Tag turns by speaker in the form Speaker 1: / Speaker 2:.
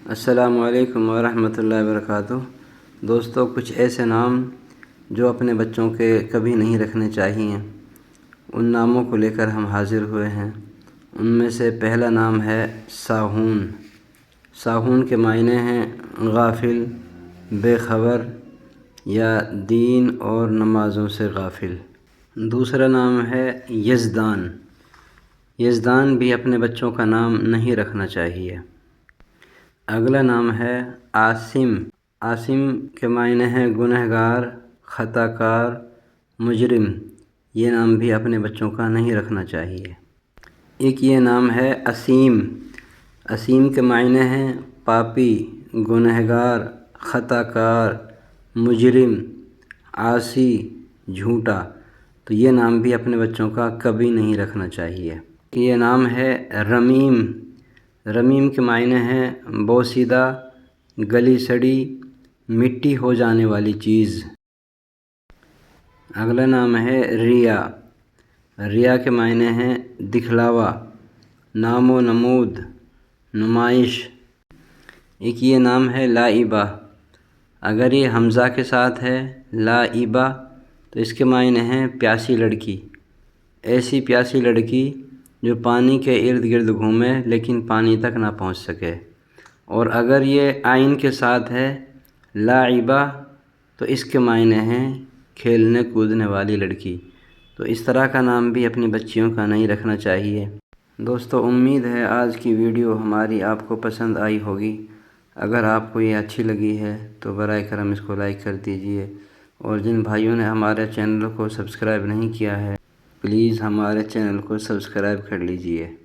Speaker 1: السلام علیکم ورحمۃ اللہ وبرکاتہ۔ دوستو، کچھ ایسے نام جو اپنے بچوں کے کبھی نہیں رکھنے چاہیے، ان ناموں کو لے کر ہم حاضر ہوئے ہیں۔ ان میں سے پہلا نام ہے ساہون۔ ساہون کے معنی ہیں غافل، بے خبر یا دین اور نمازوں سے غافل۔ دوسرا نام ہے یزدان۔ یزدان بھی اپنے بچوں کا نام نہیں رکھنا چاہیے۔ اگلا نام ہے عاصم۔ عاصم کے معنی ہیں گنہگار، خطا کار، مجرم۔ یہ نام بھی اپنے بچوں کا نہیں رکھنا چاہیے۔ ایک یہ نام ہے اسیم۔ اسیم کے معنی ہیں پاپی، گنہگار، خطا کار، مجرم، عاصی، جھوٹا۔ تو یہ نام بھی اپنے بچوں کا کبھی نہیں رکھنا چاہیے۔ یہ نام ہے رمیم۔ رمیم کے معنی ہیں بوسیدہ، گلی سڑی، مٹی ہو جانے والی چیز۔ اگلا نام ہے ریا۔ ریا کے معنی ہیں دکھلاوا، نام و نمود، نمائش۔ ایک یہ نام ہے لائبہ۔ اگر یہ حمزہ کے ساتھ ہے لائبہ تو اس کے معنی ہیں پیاسی لڑکی۔ ایسی پیاسی لڑکی جو پانی کے ارد گرد گھومے لیکن پانی تک نہ پہنچ سکے۔ اور اگر یہ عین کے ساتھ ہے لاعبہ تو اس کے معنی ہیں کھیلنے کودنے والی لڑکی۔ تو اس طرح کا نام بھی اپنی بچیوں کا نہیں رکھنا چاہیے۔ دوستو، امید ہے آج کی ویڈیو ہماری آپ کو پسند آئی ہوگی۔ اگر آپ کو یہ اچھی لگی ہے تو برائے کرم اس کو لائک کر دیجئے، اور جن بھائیوں نے ہمارے چینل کو سبسکرائب نہیں کیا ہے پلیز ہمارے چینل کو سبسکرائب کر لیجئے۔